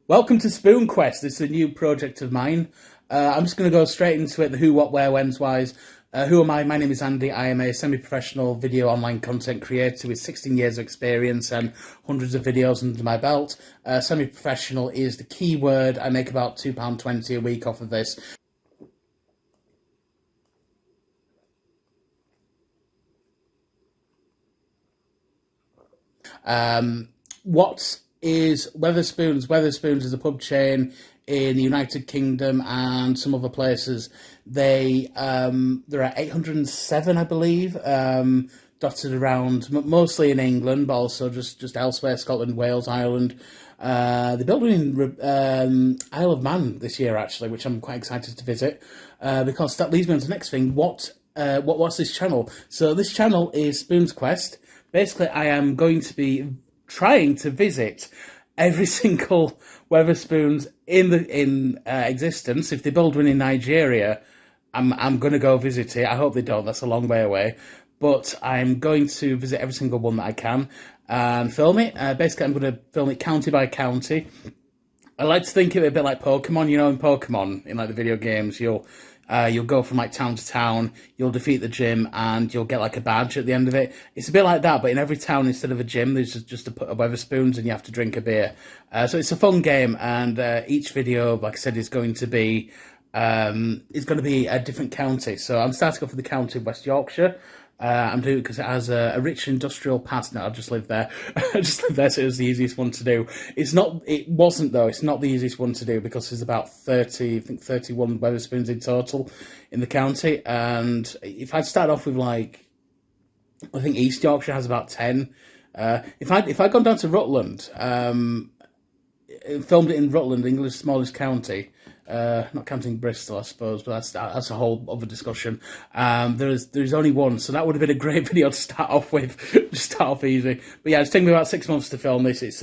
Welcome to Spoon Quest. This is a new project of mine. I'm just going to go straight into it, the who, what, where, when's, whys. Who am I? My name is Andy. I am a semi-professional video online content creator with 16 years of experience and hundreds of videos under my belt. Semi-professional is the key word. I make about £2.20 a week off of this. What is Wetherspoons? Wetherspoons is a pub chain in the United Kingdom and some other places. There are 807, I believe, dotted around, mostly in England, but also just elsewhere, Scotland, Wales, Ireland. They're building in Isle of Man this year, actually, which I'm quite excited to visit, because that leads me on to the next thing. What's this channel? So this channel is Spoon's Quest. Basically, I am going to be trying to visit every single Wetherspoons in existence. If they build one in Nigeria, I'm going to go visit it. I hope they don't. That's a long way away. But I'm going to visit every single one that I can and film it. Basically, I'm going to film it county by county. I like to think of it a bit like Pokemon. You know, in Pokemon, in like the video games, you'll go from like town to town, you'll defeat the gym, and you'll get like a badge at the end of it. It's a bit like that, but in every town, instead of a gym, there's just a Wetherspoons, and you have to drink a beer. So it's a fun game, and each video, like I said, is going to be a different county. So I'm starting off with the county of West Yorkshire. I'm doing it because it has a rich industrial past. Now I just live there. I just live there, so it was the easiest one to do. It's not the easiest one to do because there's about 31 Wetherspoons in total in the county. And if I'd start off with I think East Yorkshire has about 10. If I'd gone down to Rutland, filmed it in Rutland, England's smallest county. Not counting Bristol, I suppose, but that's a whole other discussion. There's only one, so that would have been a great video to start off with. Just start off easy. But yeah, it's taken me about 6 months to film this. It's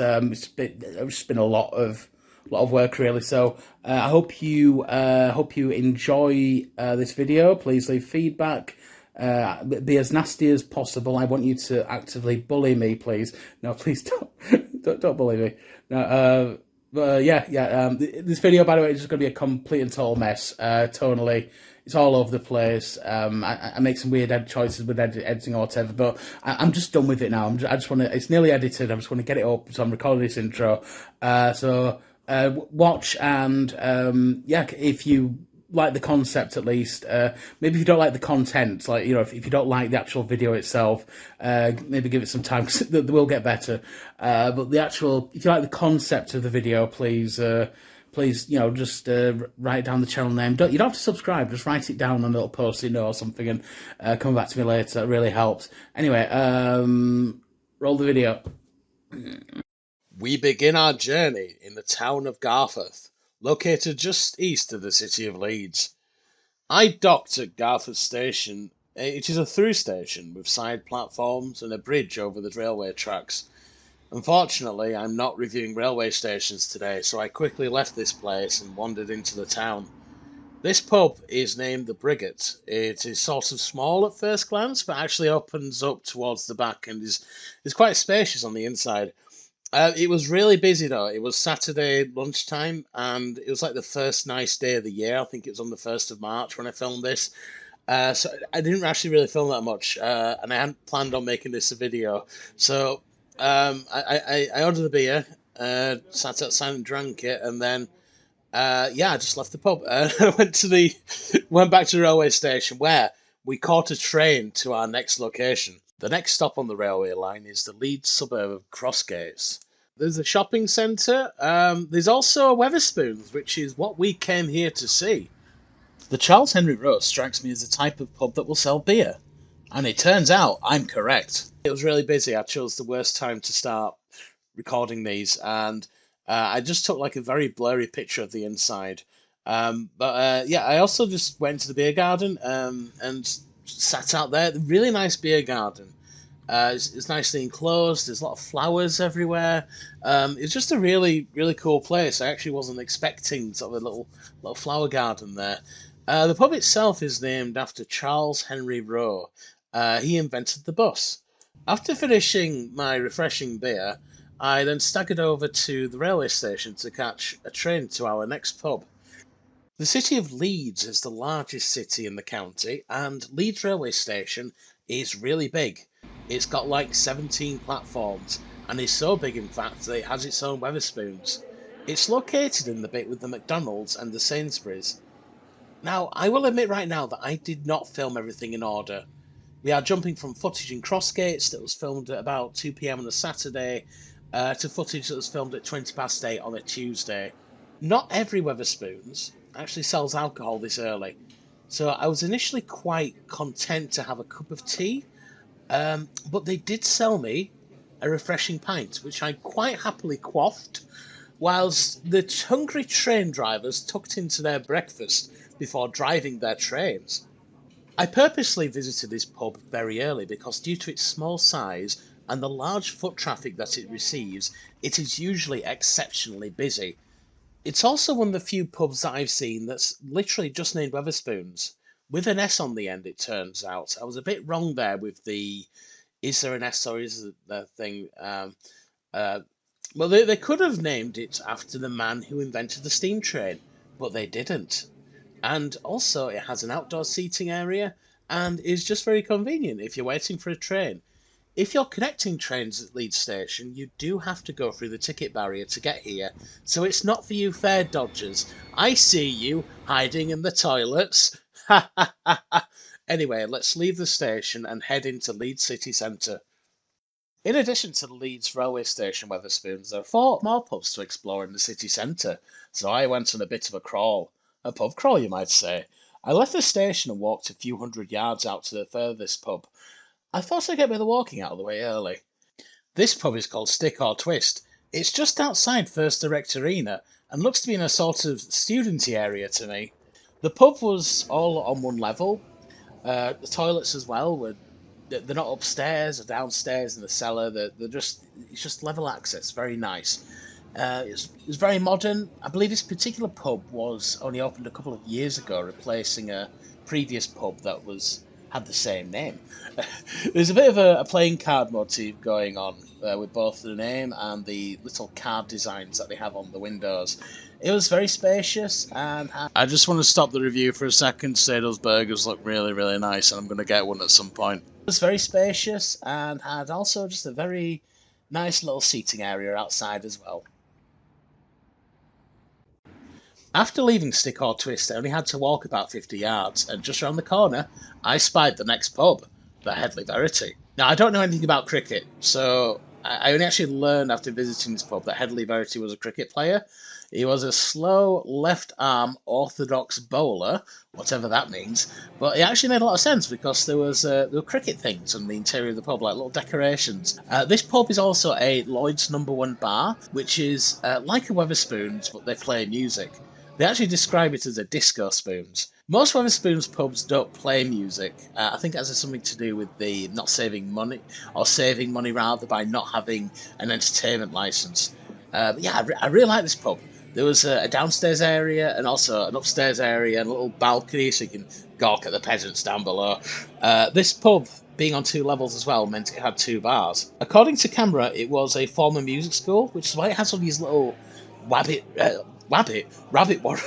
been a lot of work, really. So I hope you enjoy this video. Please leave feedback. Be as nasty as possible. I want you to actively bully me, please. No, please don't bully me. No. This video, by the way, is just going to be a complete and total mess. Tonally, it's all over the place. I make some weird choices with editing or whatever, but I'm just done with it now. I just want to. It's nearly edited. I just want to get it up, so I'm recording this intro. Watch and if you like the concept, at least. Maybe if you don't like the content, if you don't like the actual video itself, maybe give it some time, because they will get better. But if you like the concept of the video, please, just write down the channel name. You don't have to subscribe, just write it down on a little post-it note or something, and come back to me later. That really helps. Anyway, roll the video. We begin our journey in the town of Garforth, located just east of the city of Leeds. I docked at Garforth Station. It is a through station with side platforms and a bridge over the railway tracks. Unfortunately, I'm not reviewing railway stations today, so I quickly left this place and wandered into the town. This pub is named the Brighouse. It is sort of small at first glance, but actually opens up towards the back and is quite spacious on the inside. It was really busy though. It was Saturday lunchtime, and it was like the first nice day of the year. I think it was on the 1st of March when I filmed this. So I didn't actually really film that much, and I hadn't planned on making this a video. So I ordered a beer, sat outside and drank it, and then I just left the pub. I went back to the railway station, where we caught a train to our next location. The next stop on the railway line is the Leeds suburb of Crossgates. There's a shopping centre. There's also a Wetherspoons, which is what we came here to see. The Charles Henry Road strikes me as the type of pub that will sell beer. And it turns out I'm correct. It was really busy. I chose the worst time to start recording these, and I just took like a very blurry picture of the inside. I also just went to the beer garden and sat out there. Really nice beer garden. It's nicely enclosed. There's a lot of flowers everywhere. It's just a really, really cool place. I actually wasn't expecting sort of a little flower garden there. The pub itself is named after Charles Henry Roe. He invented the bus. After finishing my refreshing beer, I then staggered over to the railway station to catch a train to our next pub. The city of Leeds is the largest city in the county, and Leeds Railway Station is really big. It's got like 17 platforms, and is so big, in fact, that it has its own Wetherspoons. It's located in the bit with the McDonald's and the Sainsbury's. Now, I will admit right now that I did not film everything in order. We are jumping from footage in Crossgates that was filmed at about 2 p.m. on a Saturday to footage that was filmed at 20 past 8 on a Tuesday. Not every Wetherspoons actually sells alcohol this early, so I was initially quite content to have a cup of tea, but they did sell me a refreshing pint, which I quite happily quaffed, whilst the hungry train drivers tucked into their breakfast before driving their trains. I purposely visited this pub very early because, due to its small size and the large foot traffic that it receives, it is usually exceptionally busy. It's also one of the few pubs that I've seen that's literally just named Wetherspoons, with an S on the end, it turns out. I was a bit wrong there with the is there an S or is there a thing? Uh, well, they could have named it after the man who invented the steam train, but they didn't. And also, it has an outdoor seating area and is just very convenient if you're waiting for a train. If you're connecting trains at Leeds Station, you do have to go through the ticket barrier to get here, so it's not for you fare dodgers. I see you hiding in the toilets. Ha ha ha ha. Anyway, let's leave the station and head into Leeds city centre. In addition to the Leeds Railway Station Wetherspoons, there are four more pubs to explore in the city centre, so I went on a bit of a crawl. A pub crawl, you might say. I left the station and walked a few hundred yards out to the furthest pub. I thought I'd get a bit of walking out of the way early. This pub is called Stick or Twist. It's just outside First Direct Arena and looks to be in a sort of studenty area to me. The pub was all on one level. The toilets as well were they're not upstairs or downstairs in the cellar. They're just it's just level access. Very nice. It's very modern. I believe this particular pub was only opened a couple of years ago, replacing a previous pub that was had the same name. There's a bit of a playing card motif going on with both the name and the little card designs that they have on the windows. It was very spacious, and I just want to stop the review for a second to say those burgers look really, really nice, and I'm going to get one at some point. It was very spacious and had also just a very nice little seating area outside as well. After leaving Stick or Twist, I only had to walk about 50 yards, and just round the corner, I spied the next pub, the Headley Verity. Now, I don't know anything about cricket, so I only actually learned after visiting this pub that Headley Verity was a cricket player. He was a slow left-arm orthodox bowler, whatever that means, but it actually made a lot of sense because there were cricket things on the interior of the pub, like little decorations. This pub is also a Lloyd's #1 bar, which is like a Wetherspoons, but they play music. They actually describe it as a disco spoons. Most Wetherspoons pubs don't play music. I think it has something to do with the not saving money, or saving money rather, by not having an entertainment license. But yeah, I really like this pub. There was a downstairs area and also an upstairs area and a little balcony so you can gawk at the peasants down below. This pub, being on two levels as well, meant it had two bars. According to camera, it was a former music school, which is why it has all these little rabbit warren,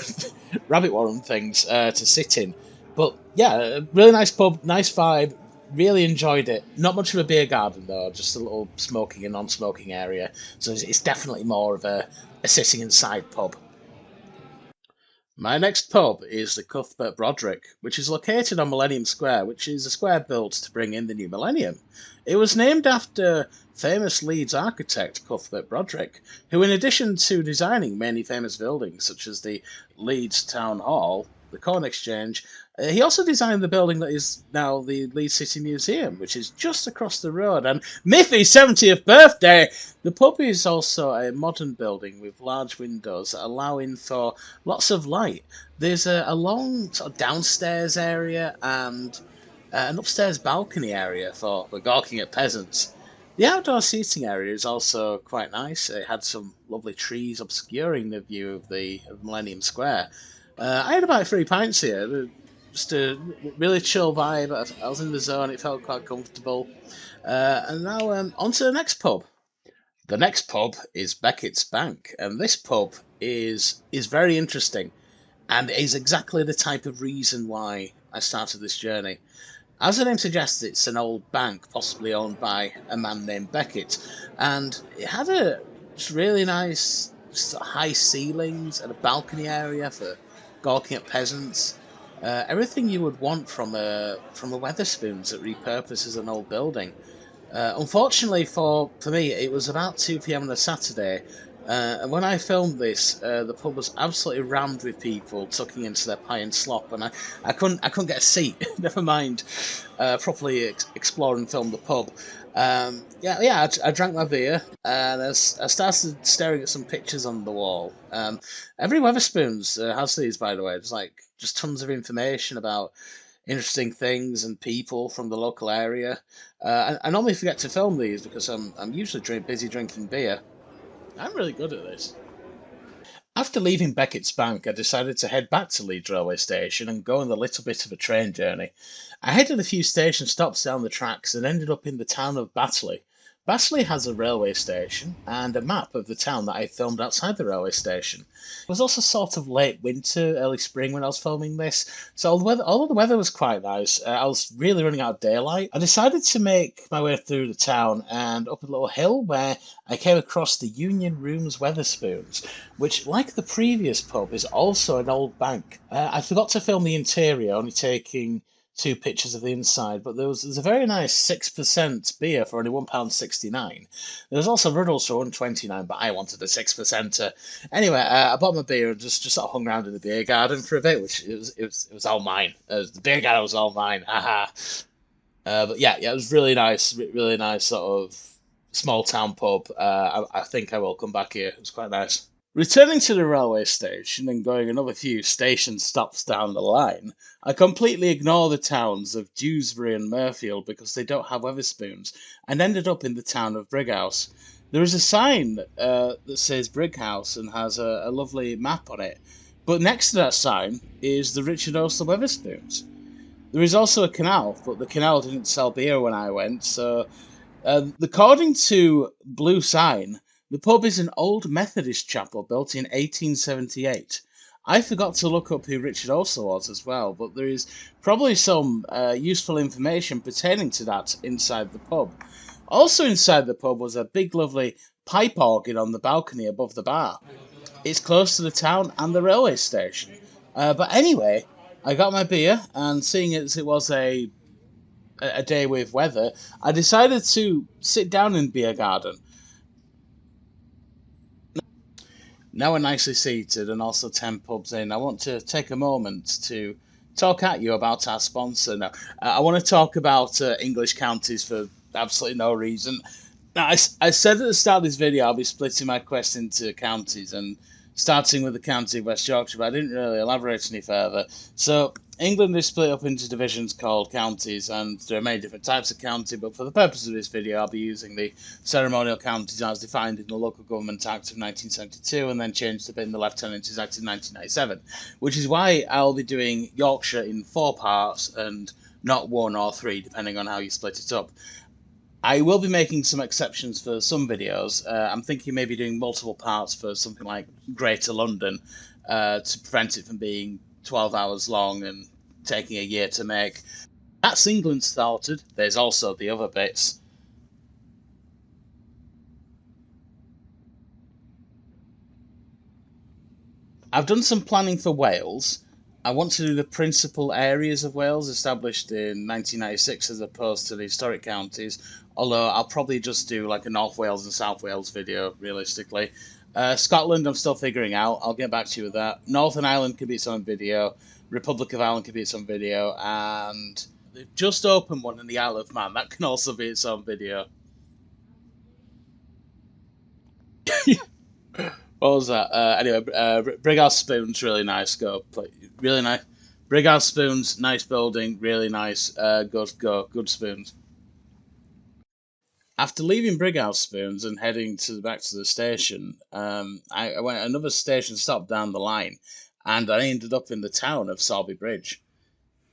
rabbit warren things to sit in. But yeah, a really nice pub, nice vibe. Really enjoyed it. Not much of a beer garden though, just a little smoking and non-smoking area. So it's definitely more of a sitting inside pub. My next pub is the Cuthbert Broderick, which is located on Millennium Square, which is a square built to bring in the new millennium. It was named after famous Leeds architect Cuthbert Broderick, who, in addition to designing many famous buildings such as the Leeds Town Hall, the Corn Exchange, he also designed the building that is now the Leeds City Museum, which is just across the road. And Miffy's 70th birthday! The pub is also a modern building with large windows that allow in for lots of light. There's a long sort of downstairs area and an upstairs balcony area for gawking at peasants. The outdoor seating area is also quite nice. It had some lovely trees obscuring the view of Millennium Square. I had about 3 pints here. Just a really chill vibe. I was in the zone. It felt quite comfortable. And now on to the next pub. The next pub is Beckett's Bank, and this pub is very interesting, and is exactly the type of reason why I started this journey. As the name suggests, it's an old bank, possibly owned by a man named Beckett, and it had a just really nice high ceilings and a balcony area for gawking at peasants. Everything you would want from a Wetherspoons that repurposes an old building. Unfortunately for me, it was about 2 p.m. on a Saturday, and when I filmed this, the pub was absolutely rammed with people tucking into their pie and slop, and I couldn't get a seat. Never mind properly explore and film the pub. I drank my beer and I started staring at some pictures on the wall. Every Wetherspoons has these, by the way. There's like just tons of information about interesting things and people from the local area. I normally forget to film these because I'm usually busy drinking beer. I'm really good at this. After leaving Beckett's Bank, I decided to head back to Leeds Railway Station and go on a little bit of a train journey. I headed a few station stops down the tracks and ended up in the town of Batley. Batley has a railway station and a map of the town that I filmed outside the railway station. It was also sort of late winter, early spring when I was filming this, so although the weather was quite nice, I was really running out of daylight. I decided to make my way through the town and up a little hill where I came across the Union Rooms Wetherspoons, which, like the previous pub, is also an old bank. I forgot to film the interior, only taking 2 pictures of the inside, but there's a very nice 6% beer for only £1.69. There was also Ruddles for £1.29, but I wanted a 6%er. Anyway, I bought my beer and just sort of hung around in the beer garden for a bit, which it was all mine. The beer garden was all mine. Haha. But yeah, it was really nice sort of small town pub. I think I will come back here. It was quite nice. Returning to the railway station and going another few station stops down the line, I completely ignore the towns of Dewsbury and Mirfield because they don't have Wetherspoons, and ended up in the town of Brighouse. There is a sign that says Brighouse and has a lovely map on it, but next to that sign is the Richard Osler Wetherspoons. There is also a canal, but the canal didn't sell beer when I went, so according to Blue Sign, the pub is an old Methodist chapel built in 1878. I forgot to look up who Richard Osler was as well, but there is probably some useful information pertaining to that inside the pub. Also inside the pub was a big lovely pipe organ on the balcony above the bar. It's close to the town and the railway station. But anyway, I got my beer, and seeing as it was a day with weather, I decided to sit down in the beer garden. Now we're nicely seated and also 10 pubs in, I want to take a moment to talk at you about our sponsor. Now, I want to talk about English counties for absolutely no reason. Now, I said at the start of this video I'll be splitting my quest into counties and starting with the county of West Yorkshire, but I didn't really elaborate any further. So, England is split up into divisions called counties, and there are many different types of county, but for the purpose of this video, I'll be using the ceremonial counties as defined in the Local Government Act of 1972, and then changed to be in the Lieutenants Act of 1997, which is why I'll be doing Yorkshire in 4 parts, and not 1 or 3, depending on how you split it up. I will be making some exceptions for some videos. I'm thinking maybe doing multiple parts for something like Greater London to prevent it from being 12 hours long and taking a year to make. That's England started. There's also the other bits. I've done some planning for Wales. I want to do the principal areas of Wales established in 1996 as opposed to the historic counties, although I'll probably just do like a North Wales and South Wales video, realistically. Scotland, I'm still figuring out. I'll get back to you with that. Northern Ireland could be its own video. Republic of Ireland could be its own video. And they've just opened one in the Isle of Man. That can also be its own video. What was that? Anyway, Brighouse Spoon's really nice. Go play. Really nice. Brighouse Spoons, nice building. Really nice. Good spoons. After leaving Brighouse Spoons and heading back to the station, I went another station stop down the line, and I ended up in the town of Sowerby Bridge.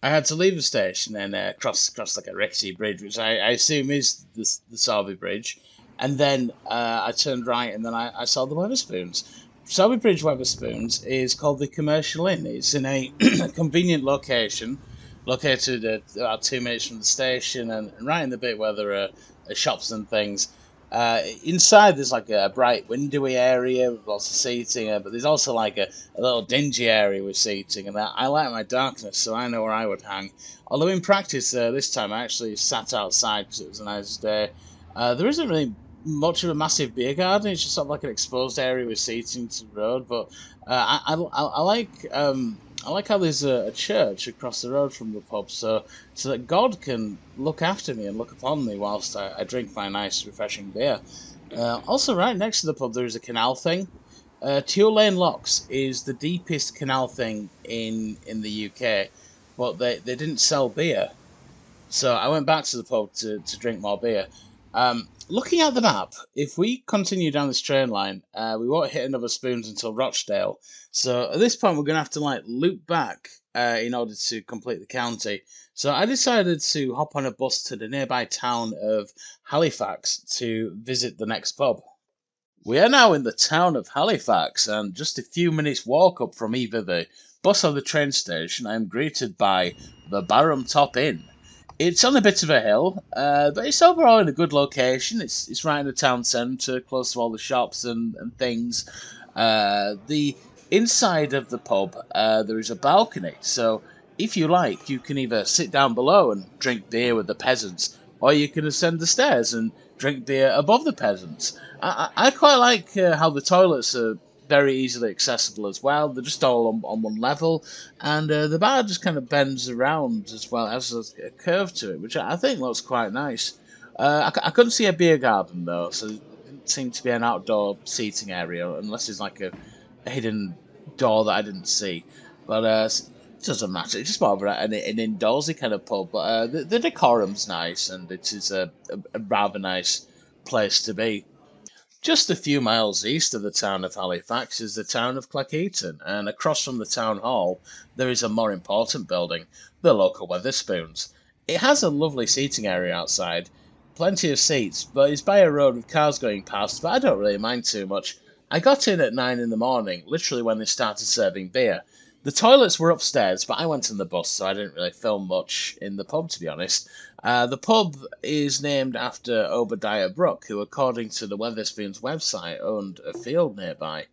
I had to leave the station and cross like a rickety bridge, which I assume is the Sowerby Bridge, And then I turned right, and then I saw the Wetherspoons. Sowerby Bridge Wetherspoons is called the Commercial Inn. It's in a convenient location, located at about 2 minutes from the station, and right in the bit where there are shops and things. Inside there's like a bright windowy area with lots of seating, but there's also like a little dingy area with seating, and I like my darkness, so I know where I would hang. Although in practice, this time I actually sat outside because it was a nice day. There isn't really much of a massive beer garden. It's just sort of like an exposed area with seating to the road. But I like how there's a church across the road from the pub, so that God can look after me and look upon me whilst I drink my nice refreshing beer. Also, right next to the pub, there is a canal thing. Teal Lane Locks is the deepest canal thing in the UK, but they didn't sell beer. So I went back to the pub to drink more beer. Looking at the map, if we continue down this train line, we won't hit another Spoons until Rochdale. So at this point, we're going to have to like loop back in order to complete the county. So I decided to hop on a bus to the nearby town of Halifax to visit the next pub. We are now in the town of Halifax, and just a few minutes' walk up from either the bus or the train station, I am greeted by the Barham Top Inn. It's on a bit of a hill, but it's overall in a good location. It's right in the town centre, close to all the shops and things. The inside of the pub, there is a balcony, so if you like, you can either sit down below and drink beer with the peasants, or you can ascend the stairs and drink beer above the peasants. I quite like how the toilets are very easily accessible as well. They're just all on one level, and the bar just kind of bends around as well. It has a curve to it, which I think looks quite nice. I couldn't see a beer garden though, so it didn't seem to be an outdoor seating area, unless there's like a hidden door that I didn't see. But it doesn't matter. It's just more of an indoorsy kind of pub. But the decorum's nice, and it is a rather nice place to be. Just a few miles east of the town of Halifax is the town of Cleckheaton, and across from the town hall there is a more important building, the local Wetherspoons. It has a lovely seating area outside, plenty of seats, but it's by a road with cars going past, but I don't really mind too much. I got in at 9 in the morning, literally when they started serving beer. The toilets were upstairs, but I went on the bus, so I didn't really film much in the pub, to be honest. The pub is named after Obadiah Brooke, who, according to the Wetherspoons website, owned a field nearby.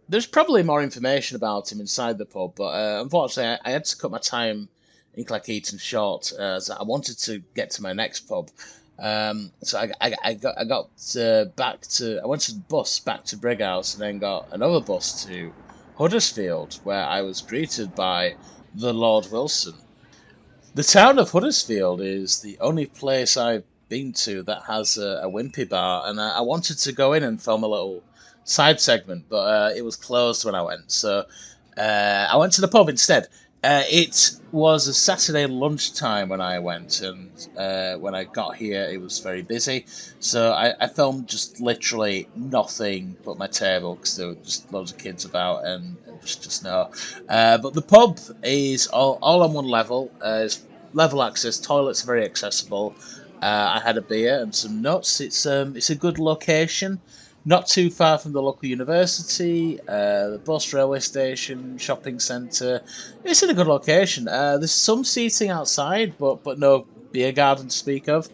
There's probably more information about him inside the pub, but unfortunately, I had to cut my time in Cleckheaton short, as I wanted to get to my next pub. So I got back to I went to the bus back to Brighouse, and then got another bus to Huddersfield, where I was greeted by the Lord Wilson. The town of Huddersfield is the only place I've been to that has a Wimpy bar, and I wanted to go in and film a little side segment, but it was closed when I went, so I went to the pub instead. It was a Saturday lunchtime when I went, and when I got here, it was very busy. So I filmed just literally nothing but my table because there were just loads of kids about, and just no. But the pub is all on one level. It's level access. Toilets are very accessible. I had a beer and some nuts. It's a good location. Not too far from the local university, the bus railway station, shopping centre. It's in a good location. There's some seating outside, but no beer garden to speak of.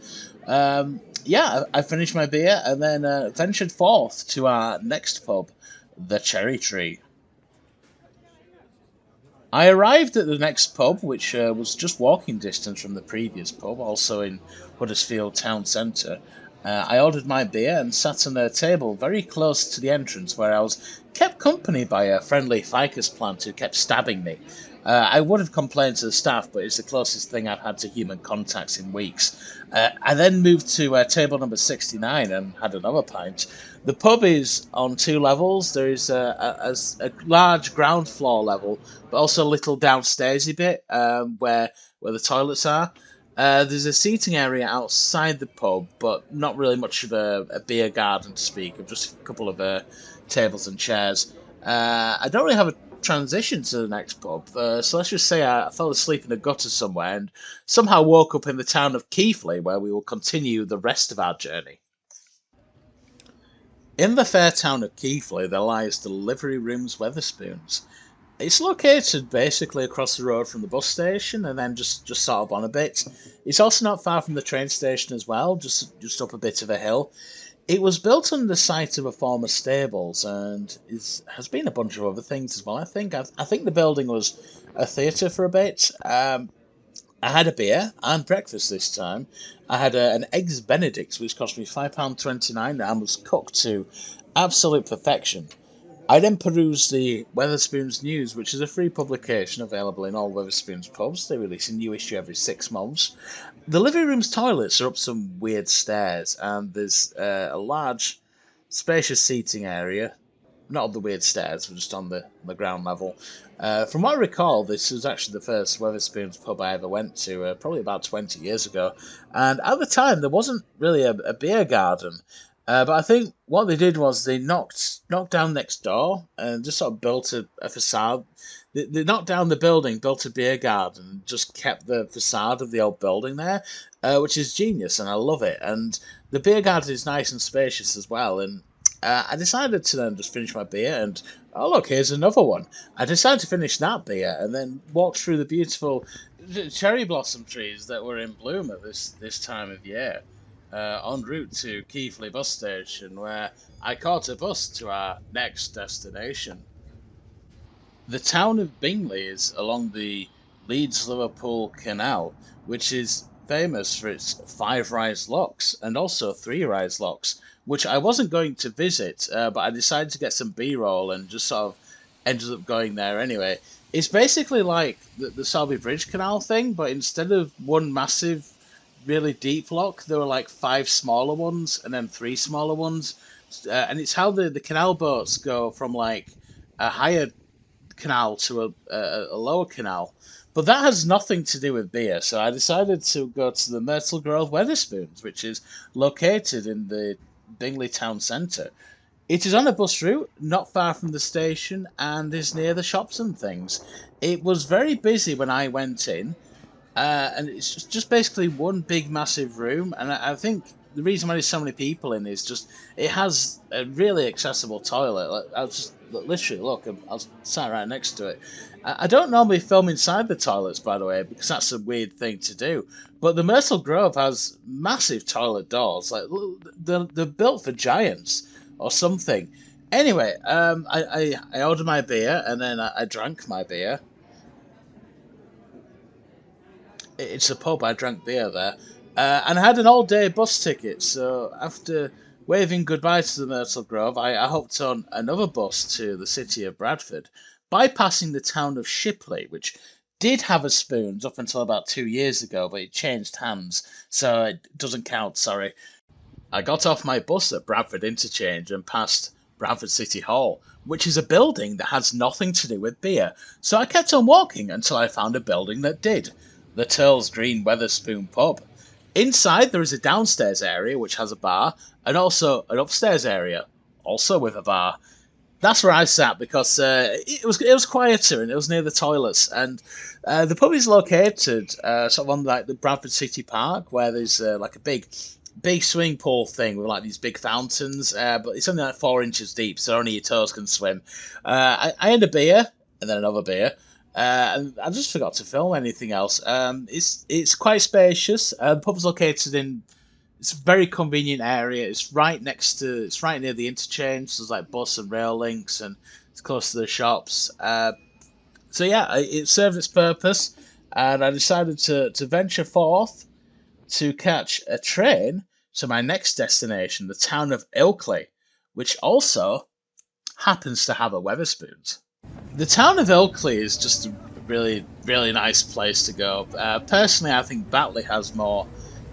Yeah, I finished my beer and then ventured forth to our next pub, the Cherry Tree. I arrived at the next pub, which was just walking distance from the previous pub, also in Huddersfield town centre. I ordered my beer and sat on a table very close to the entrance, where I was kept company by a friendly ficus plant who kept stabbing me. I would have complained to the staff, but it's the closest thing I've had to human contacts in weeks. I then moved to table number 69 and had another pint. The pub is on two levels. There is a large ground floor level, but also a little downstairsy bit where the toilets are. There's a seating area outside the pub, but not really much of a beer garden to speak of, just a couple of tables and chairs. I don't really have a transition to the next pub, so let's just say I fell asleep in a gutter somewhere and somehow woke up in the town of Keighley, where we will continue the rest of our journey. In the fair town of Keighley, there lies the Livery Rooms Wetherspoons. It's located basically across the road from the bus station, and then just sort of on a bit. It's also not far from the train station as well, just up a bit of a hill. It was built on the site of a former stables, and has been a bunch of other things as well. I think the building was a theatre for a bit. I had a beer and breakfast this time. I had an eggs Benedict, which cost me £5.29 and was cooked to absolute perfection. I then perused the Wetherspoons News, which is a free publication available in all Wetherspoons pubs. They release a new issue every 6 months. The living room's toilets are up some weird stairs, and there's a large, spacious seating area. Not on the weird stairs, but just on the ground level. From what I recall, this was actually the first Wetherspoons pub I ever went to, probably about 20 years ago. And at the time, there wasn't really a beer garden. But I think what they did was they knocked down next door and just sort of built a facade. They knocked down the building, built a beer garden, and just kept the facade of the old building there, which is genius, and I love it. And the beer garden is nice and spacious as well. And I decided to then just finish my beer, and oh look, here's another one. I decided to finish that beer and then walk through the beautiful cherry blossom trees that were in bloom at this time of year. En route to Keighley bus station, where I caught a bus to our next destination. The town of Bingley is along the Leeds-Liverpool Canal, which is famous for its 5 rise locks and also 3 rise locks, which I wasn't going to visit, but I decided to get some B-roll and just sort of ended up going there anyway. It's basically like the Sowerby Bridge Canal thing, but instead of one massive really deep lock, there were like 5 smaller ones and then 3 smaller ones. And it's how the canal boats go from like a higher canal to a lower canal. But that has nothing to do with beer, so I decided to go to the Myrtle Grove Wetherspoons, which is located in the Bingley town centre. It is on a bus route, not far from the station, and is near the shops and things. It was very busy when I went in, and it's just basically one big massive room, and I think the reason why there's so many people in is just it has a really accessible toilet. I'll just literally look, I'll sat right next to it. I don't normally film inside the toilets, by the way, because that's a weird thing to do. But the Myrtle Grove has massive toilet doors, like they're built for giants or something. Anyway, I ordered my beer and then I drank my beer. It's a pub. I drank beer there, and I had an all-day bus ticket. So after waving goodbye to the Myrtle Grove, I hopped on another bus to the city of Bradford, bypassing the town of Shipley, which did have a Spoons up until about 2 years ago, but it changed hands, so it doesn't count. Sorry. I got off my bus at Bradford Interchange and passed Bradford City Hall, which is a building that has nothing to do with beer. So I kept on walking until I found a building that did. The Turl's Green Wetherspoon pub. Inside there is a downstairs area which has a bar, and also an upstairs area, also with a bar. That's where I sat because it was quieter and it was near the toilets. And the pub is located sort of on like the Bradford City Park, where there's like a big swimming pool thing with like these big fountains, but it's only like 4 inches deep, so only your toes can swim. I had a beer and then another beer. And I just forgot to film anything else. It's quite spacious. The pub's located in it's a very convenient area. It's right near the interchange. So there's like bus and rail links, and it's close to the shops. So yeah, it served its purpose, and I decided to venture forth to catch a train to my next destination, the town of Ilkley, which also happens to have a Wetherspoons. The town of Ilkley is just a really, really nice place to go. Personally, I think Batley has more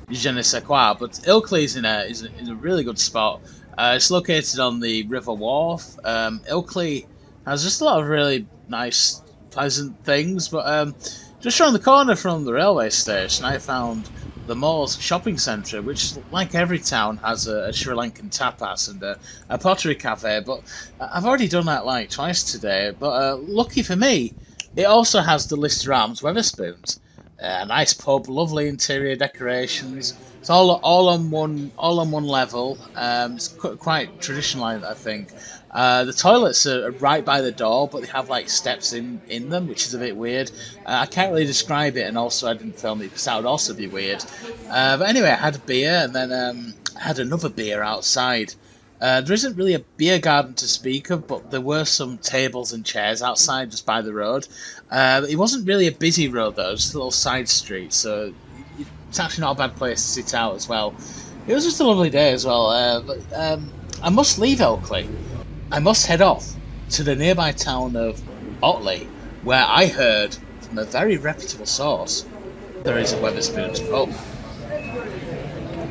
je ne sais quoi, but Ilkley is in a really good spot. It's located on the River Wharf. Ilkley has just a lot of really nice, pleasant things, but just around the corner from the railway station, I found the Moors shopping centre, which, like every town, has a Sri Lankan tapas and a pottery cafe, but I've already done that like twice today. But lucky for me, it also has the Lister Arms Wetherspoons. A nice pub, lovely interior decorations. It's all on one level. It's quite traditional, I think. The toilets are right by the door, but they have like steps in them, which is a bit weird. I can't really describe it, and also I didn't film it because that would also be weird. But anyway, I had a beer, and then I had another beer outside. There isn't really a beer garden to speak of, but there were some tables and chairs outside just by the road. It wasn't really a busy road though, just a little side street, so it's actually not a bad place to sit out as well. It was just a lovely day as well. I must leave Ilkley. I must head off to the nearby town of Otley, where I heard from a very reputable source there is a Wetherspoons pub.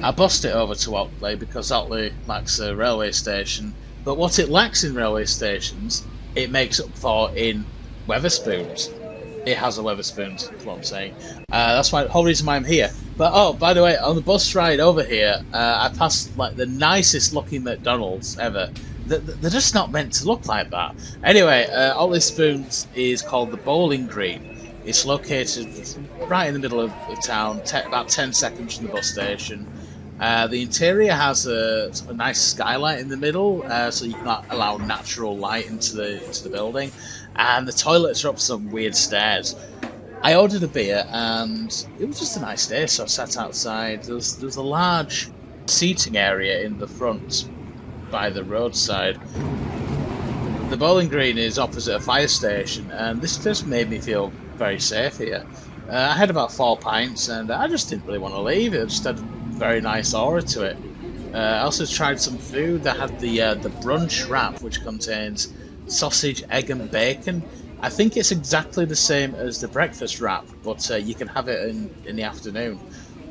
I bussed it over to Otley because Otley lacks a railway station, but what it lacks in railway stations, it makes up for in Wetherspoons. It has a Wetherspoons, is what I'm saying. That's why the whole reason why I'm here. But oh, by the way, on the bus ride over here, I passed like the nicest looking McDonald's ever. They're just not meant to look like that. Anyway, Otley Spoons is called the Bowling Green. It's located right in the middle of town, about 10 seconds from the bus station. The interior has a sort of nice skylight in the middle, so you can allow natural light into the building. And the toilets are up some weird stairs. I ordered a beer, and it was just a nice day, so I sat outside. There's a large seating area in the front by the roadside. The Bowling Green is opposite a fire station, and this just made me feel very safe here. I had about 4 pints, and I just didn't really want to leave. It just had a very nice aura to it. I also tried some food. I had the brunch wrap, which contains sausage, egg, and bacon. I think it's exactly the same as the breakfast wrap, but you can have it in the afternoon.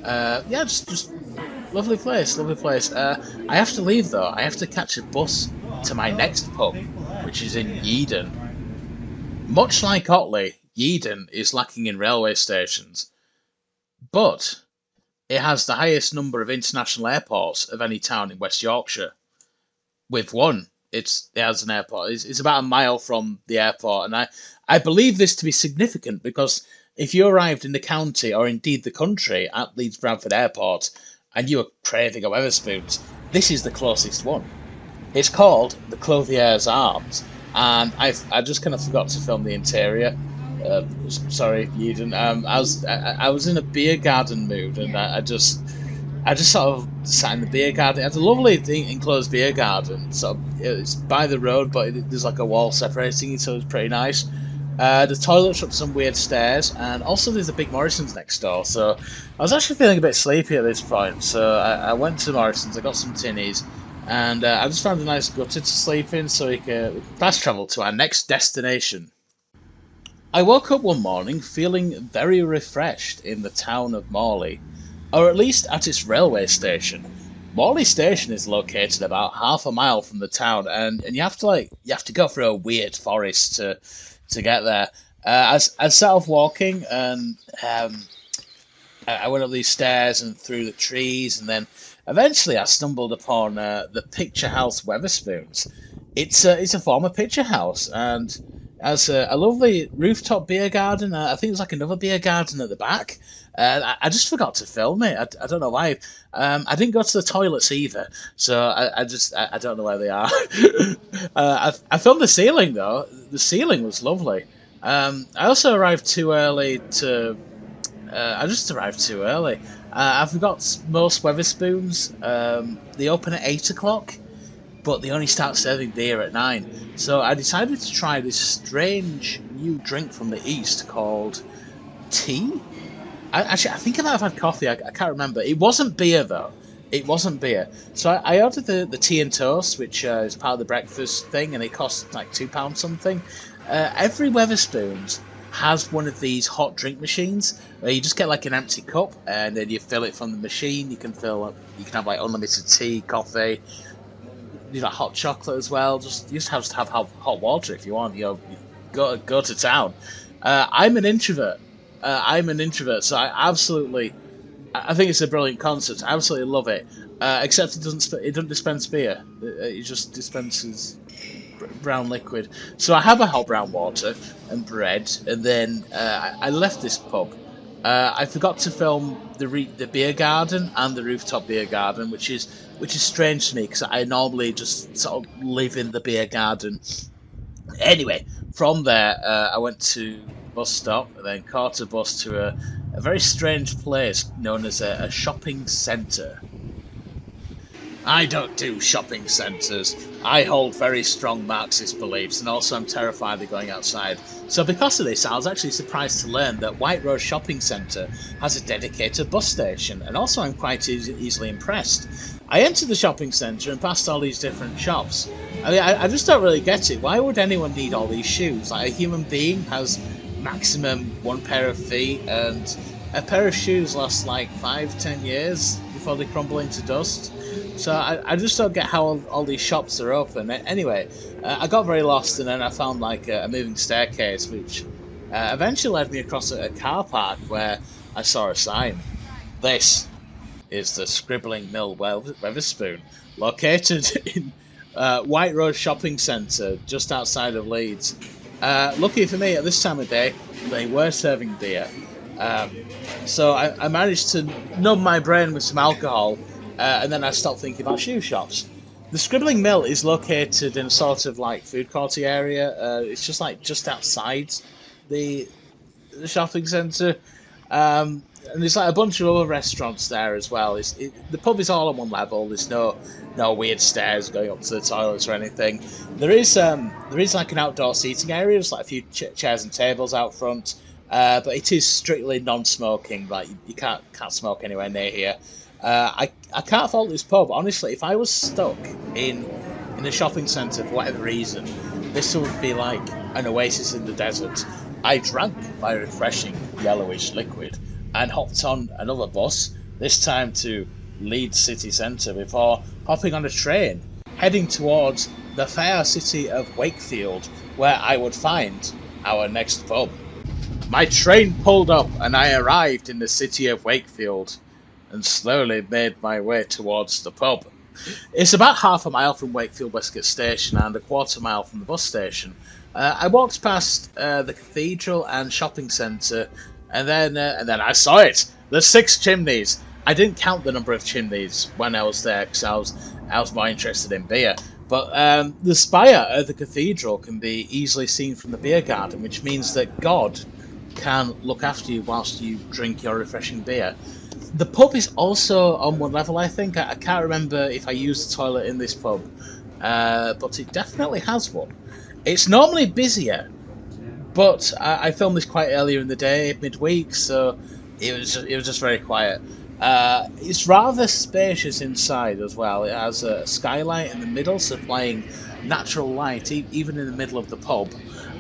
Yeah, just lovely place, lovely place. I have to leave though. I have to catch a bus to my next pub, which is in Yeadon. Much like Otley, Yeadon is lacking in railway stations, but it has the highest number of international airports of any town in West Yorkshire. With one, it has an airport. It's about a mile from the airport, and I believe this to be significant because if you arrived in the county or indeed the country at Leeds Bradford Airport and you were craving a Wetherspoons, this is the closest one. It's called the Clothier's Arms, and I just kind of forgot to film the interior. Sorry, you didn't. I was in a beer garden mood, and I just sort of sat in the beer garden. It has a lovely enclosed beer garden. So it's by the road, but there's like a wall separating it, so it's pretty nice. The toilets up some weird stairs, and also there's a big Morrison's next door. So I was actually feeling a bit sleepy at this point, so I went to Morrison's. I got some tinnies, and I just found a nice gutter to sleep in, so we can fast travel to our next destination. I woke up one morning feeling very refreshed in the town of Morley, or at least at its railway station. Morley Station is located about half a mile from the town, and you have to go through a weird forest to get there. I set off walking, and I went up these stairs and through the trees, and then eventually I stumbled upon the Picture House Wetherspoons. It's a former picture house, and has a lovely rooftop beer garden. I think there's like another beer garden at the back. I just forgot to film it. I don't know why. I didn't go to the toilets either, so I don't know where they are. I filmed the ceiling though. The ceiling was lovely. I also arrived too early to. I just arrived too early. I forgot most Wetherspoons. They open at 8 o'clock. But they only start serving beer at 9. So I decided to try this strange new drink from the East called tea. I think I might have had coffee. I can't remember. It wasn't beer, though. It wasn't beer. So I ordered the tea and toast, which is part of the breakfast thing, and it cost like £2 something. Every Wetherspoons has one of these hot drink machines where you just get like an empty cup and then you fill it from the machine. You can have like unlimited tea, coffee. You know, hot chocolate as well. You just have to have hot water if you want. You know, go to town. I'm an introvert. So I think it's a brilliant concept. I absolutely love it. Except it doesn't dispense beer. It just dispenses brown liquid. So I have a hot brown water and bread, and then I left this pub I forgot to film the beer garden and the rooftop beer garden, which is strange to me because I normally just sort of live in the beer garden. Anyway, from there I went to bus stop and then caught a bus to a very strange place known as a shopping centre. I don't do shopping centres. I hold very strong Marxist beliefs, and also I'm terrified of going outside. So because of this, I was actually surprised to learn that White Rose Shopping Centre has a dedicated bus station, and also I'm quite easily impressed. I entered the shopping centre and passed all these different shops. I mean, I just don't really get it. Why would anyone need all these shoes? Like, a human being has maximum one pair of feet, and a pair of shoes lasts like 5-10 years before they crumble into dust. So I just don't get how all these shops are open. Anyway, I got very lost, and then I found like a moving staircase, which eventually led me across a car park where I saw a sign. This is the Scribbling Mill Wetherspoon, located in White Rose Shopping Centre, just outside of Leeds. Lucky for me, at this time of day, they were serving beer. So I managed to numb my brain with some alcohol, and then I stopped thinking about shoe shops. The Scribbling Mill is located in a sort of like food courty area. It's just outside the shopping centre, and there's like a bunch of other restaurants there as well. The pub is all on one level. There's no weird stairs going up to the toilets or anything. There is like an outdoor seating area. There's like a few chairs and tables out front. But it is strictly non-smoking. Like, you can't smoke anywhere near here. I can't fault this pub. Honestly, if I was stuck in a shopping centre for whatever reason, this would be like an oasis in the desert. I drank my refreshing yellowish liquid and hopped on another bus, this time to Leeds city centre, before hopping on a train heading towards the fair city of Wakefield, where I would find our next pub. My train pulled up and I arrived in the city of Wakefield and slowly made my way towards the pub. It's about half a mile from Wakefield Westgate Station and a quarter mile from the bus station. I walked past the cathedral and shopping centre, and then I saw it. The 6 chimneys. I didn't count the number of chimneys when I was there because I was more interested in beer. But the spire of the cathedral can be easily seen from the beer garden, which means that God can look after you whilst you drink your refreshing beer. The pub is also on one level, I think. I can't remember if I used the toilet in this pub, but it definitely has one. It's normally busier, but I filmed this quite earlier in the day, midweek, so it was just very quiet. It's rather spacious inside as well. It has a skylight in the middle, supplying natural light even in the middle of the pub,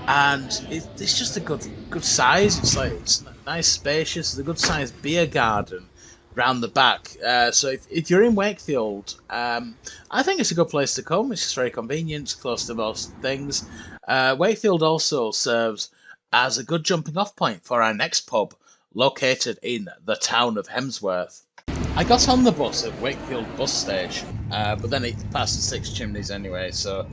and it's just a good size. It's nice, spacious. It's a good sized beer garden round the back. So if you're in Wakefield, I think it's a good place to come. It's just very convenient, it's close to most things. Wakefield also serves as a good jumping off point for our next pub, located in the town of Hemsworth. I got on the bus at Wakefield bus station, but then it passed the 6 chimneys anyway, so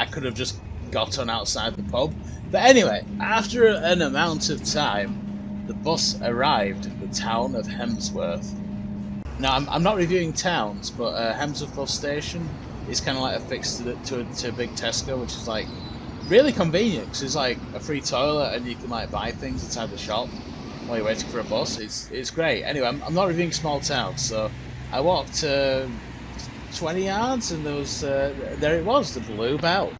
I could have just got on outside the pub. But anyway, after an amount of time, the bus arrived at the town of Hemsworth. Now, I'm not reviewing towns, but Hemsworth bus station is kind of like affixed to a big Tesco, which is like really convenient because it's like a free toilet and you can like buy things inside the shop while you're waiting for a bus. It's great. Anyway, I'm not reviewing small towns, so I walked 20 yards and there it was, the Blue Bell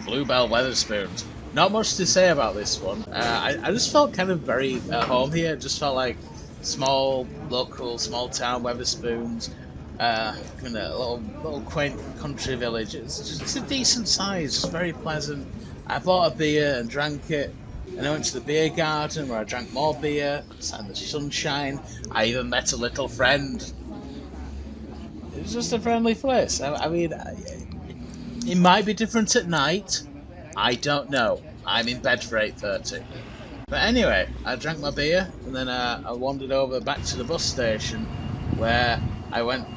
Wetherspoons. Not much to say about this one. I just felt kind of very at home here. It just felt like small town Wetherspoons, a little quaint country village. It's a decent size, just very pleasant. I bought a beer and drank it, and I went to the beer garden where I drank more beer, sat in the sunshine. I even met a little friend. It was just a friendly place. I mean, it might be different at night. I don't know. I'm in bed for 8:30. But anyway, I drank my beer and then I wandered over back to the bus station where I went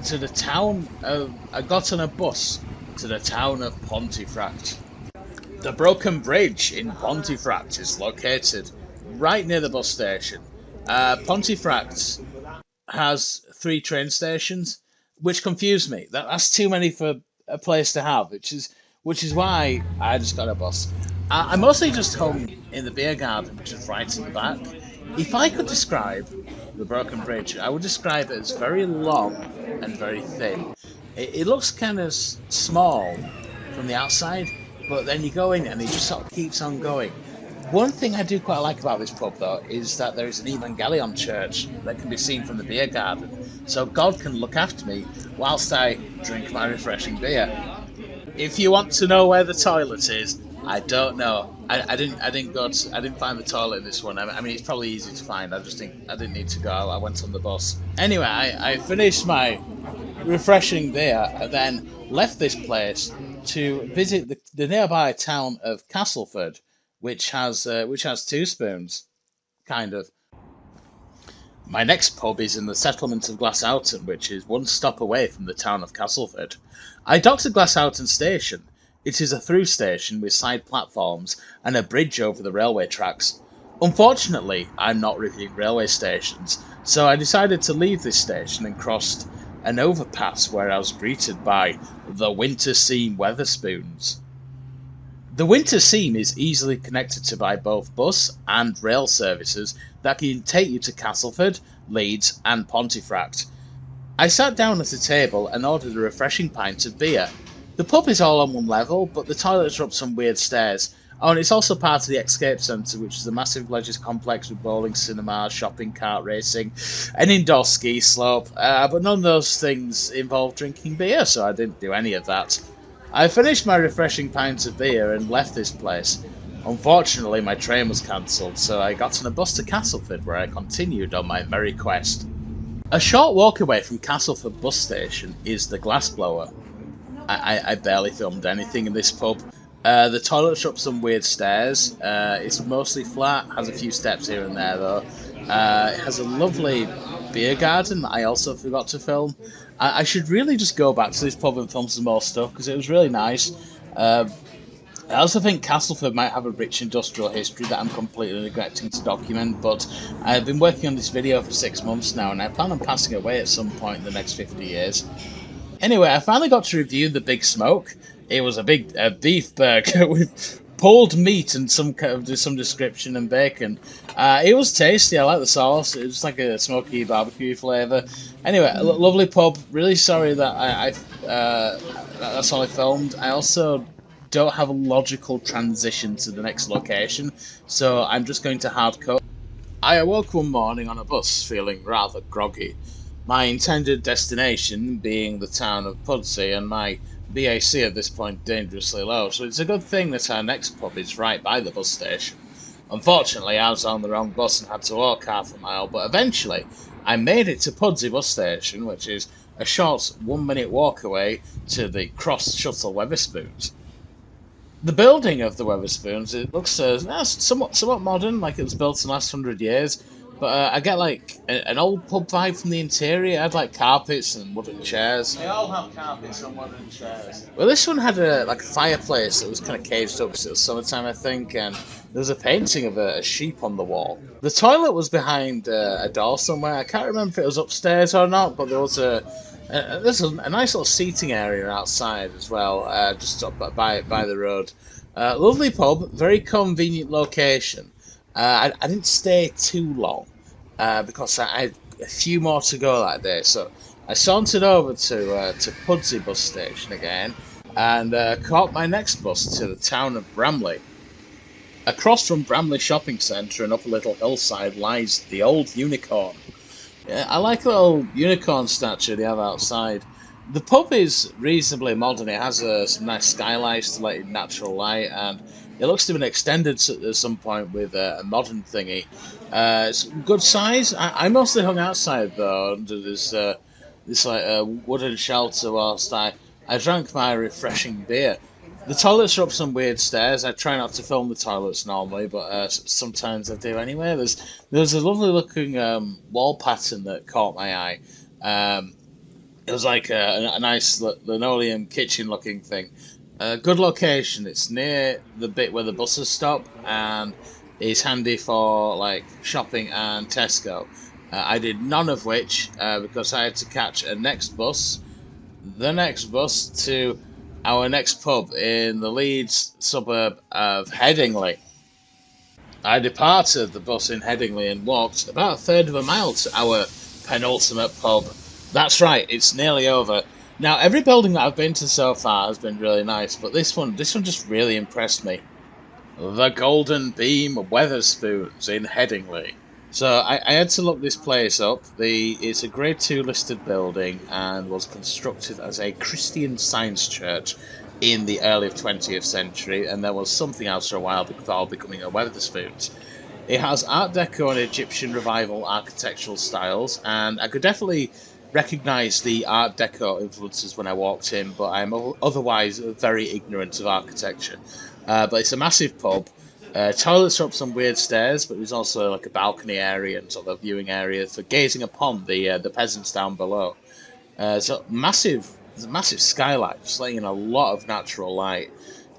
to the town of... I got on a bus to the town of Pontefract. The broken bridge in Pontefract is located right near the bus station. Pontefract has 3 train stations, which confused me. That's too many for a place to have, which is why I just got a bus. I'm mostly just hung in the beer garden, which is right in the back. If I could describe the Broken Bridge, I would describe it as very long and very thin. It looks kind of small from the outside, but then you go in and it just sort of keeps on going. One thing I do quite like about this pub, though, is that there is an Evangelion church that can be seen from the beer garden, so God can look after me whilst I drink my refreshing beer. If you want to know where the toilet is, I don't know. I didn't find the toilet in this one. I mean, it's probably easy to find. I just think I didn't need to go. I went on the bus. Anyway, I finished my refreshing beer and then left this place to visit the nearby town of Castleford, which has 2 spoons, kind of. My next pub is in the settlement of Glasshoughton, which is one stop away from the town of Castleford. I docked at Glasshoughton Station. It is a through station with side platforms and a bridge over the railway tracks. Unfortunately, I'm not reviewing railway stations, so I decided to leave this station and crossed an overpass where I was greeted by the Winter Seam Wetherspoons. The Winter Seam is easily connected to by both bus and rail services that can take you to Castleford, Leeds and Pontefract. I sat down at a table and ordered a refreshing pint of beer. The pub is all on one level, but the toilets are up some weird stairs. Oh, and it's also part of the Escape Centre, which is a massive leisure complex with bowling, cinema, shopping, kart racing, an indoor ski slope, but none of those things involve drinking beer, so I didn't do any of that. I finished my refreshing pint of beer and left this place. Unfortunately, my train was cancelled, so I got on a bus to Castleford, where I continued on my merry quest. A short walk away from Castleford bus station is the Glassblower. I barely filmed anything in this pub. The toilets are up some weird stairs. It's mostly flat, has a few steps here and there though. It has a lovely beer garden that I also forgot to film. I should really just go back to this pub and film some more stuff because it was really nice. I also think Castleford might have a rich industrial history that I'm completely neglecting to document, but I've been working on this video for 6 months now and I plan on passing away at some point in the next 50 years. Anyway, I finally got to review the Big Smoke. It was a beef burger with pulled meat and some description and bacon. It was tasty. I like the sauce. It was like a smoky barbecue flavour. Anyway, lovely pub. Really sorry that that's all I filmed. I also don't have a logical transition to the next location, so I'm just going to hardcore. I awoke one morning on a bus feeling rather groggy. My intended destination being the town of Pudsey and my BAC at this point dangerously low, so it's a good thing that our next pub is right by the bus station. Unfortunately, I was on the wrong bus and had to walk half a mile, but eventually I made it to Pudsey bus station, which is a short 1-minute walk away to the cross-shuttle Wetherspoons. The building of the Wetherspoons, it looks somewhat modern, like it was built in the last 100 years, but I get like an old pub vibe from the interior. It had like carpets and wooden chairs. They all have carpets and wooden chairs. Well, this one had a fireplace that was kind of caged up because it was summertime, I think, and there was a painting of a sheep on the wall. The toilet was behind a door somewhere. I can't remember if it was upstairs or not, but there was there's a nice little seating area outside as well, just up by the road. Lovely pub, very convenient location. I didn't stay too long because I had a few more to go that day, so I sauntered over to Pudsey bus station again and caught my next bus to the town of Bramley. Across from Bramley Shopping Centre and up a little hillside lies the old unicorn. I like the little unicorn statue they have outside. The pub is reasonably modern. It has some nice skylights to let in natural light, and it looks to have been extended at some point with a modern thingy. It's good size. I mostly hung outside though under this wooden shelter whilst I drank my refreshing beer. The toilets are up some weird stairs. I try not to film the toilets normally, but sometimes I do anyway. There's a lovely looking wall pattern that caught my eye. It was like a nice linoleum kitchen looking thing. Good location. It's near the bit where the buses stop, and is handy for like shopping and Tesco. I did none of which because I had to catch the next bus to our next pub in the Leeds suburb of Headingley. I departed the bus in Headingley and walked about a third of a mile to our penultimate pub. That's right, it's nearly over. Now, every building that I've been to so far has been really nice, but this one just really impressed me. The Golden Beam Wetherspoons in Headingley. So I had to look this place up. It's a Grade 2 listed building and was constructed as a Christian Science church in the early 20th century, and there was something else for a while before becoming a Wetherspoons. It has Art Deco and Egyptian Revival architectural styles, and I could definitely recognise the Art Deco influences when I walked in, but I'm otherwise very ignorant of architecture. But it's a massive pub. Toilets are up some weird stairs, but there's also like a balcony area and sort of a viewing area for gazing upon the peasants down below. So massive, there's a massive skylight, just letting in a lot of natural light.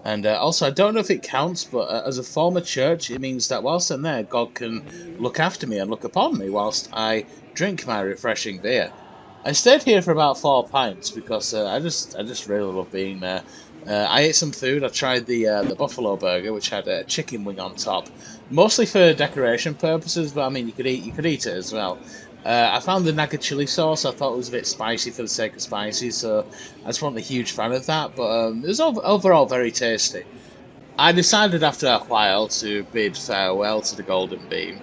And also, I don't know if it counts, but as a former church, it means that whilst I'm there, God can look after me and look upon me whilst I drink my refreshing beer. I stayed here for about 4 pints because I just really love being there. I ate some food. I tried the buffalo burger, which had a chicken wing on top, mostly for decoration purposes. But I mean, you could eat it as well. I found the naga chili sauce. I thought it was a bit spicy for the sake of spicy, so I just wasn't a huge fan of that. But it was overall very tasty. I decided after a while to bid farewell to the Golden Beam.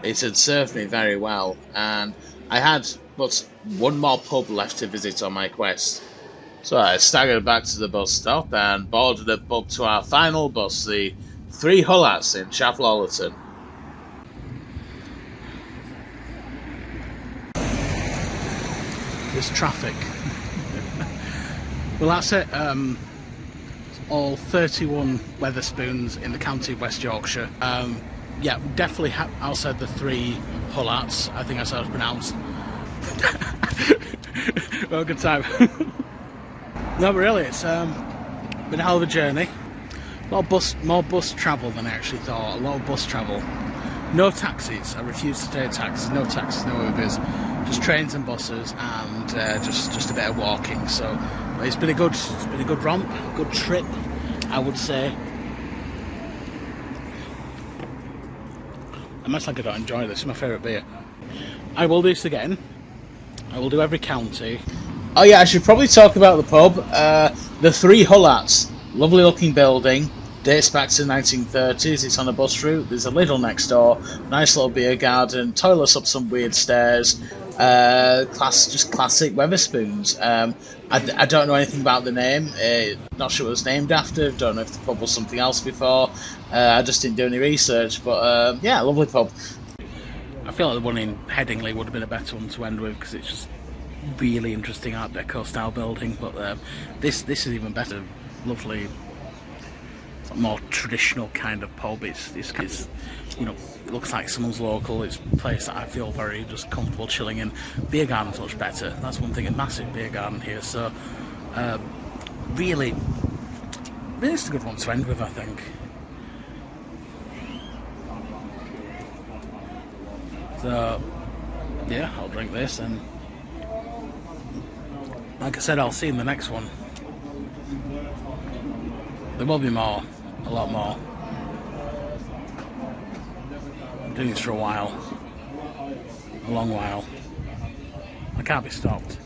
It had served me very well, and I had but one more pub left to visit on my quest. So I staggered back to the bus stop and boarded a pub to our final bus, the Three Hullats in Chapel Allerton. There's traffic. Well, that's it. All 31 Wetherspoons in the county of West Yorkshire. Yeah, definitely outside the Three Hullats. I think that's how it's pronounced. Well, good time. No, but really, it's been a hell of a journey. More bus travel than I actually thought. A lot of bus travel. No taxis. I refuse to take taxis. No taxis, no Ubers. Just trains and buses, and just a bit of walking. So it's been a good romp, good trip, I would say. I must think I don't enjoy this. It's my favourite beer. I will do this again. I will do every county. Oh yeah, I should probably talk about the pub. The Three Hullats, lovely looking building, dates back to the 1930s. It's on a bus route. There's a Lidl next door, nice little beer garden, toilets up some weird stairs. Just classic Wetherspoons. I don't know anything about the name. Not sure what it was named after. Don't know if the pub was something else before. I just didn't do any research. But yeah, lovely pub. I feel like the one in Headingley would have been a better one to end with because it's just really interesting Art Deco style building. But this is even better. Lovely, more traditional kind of pub. It's you know, it looks like someone's local. It's a place that I feel very just comfortable chilling in. Beer garden's much better. That's one thing. A massive beer garden here. So really it's a good one to end with, I think. So yeah, I'll drink this, and like I said, I'll see you in the next one. There will be more, a lot more. I'm doing this for a while, a long while. I can't be stopped.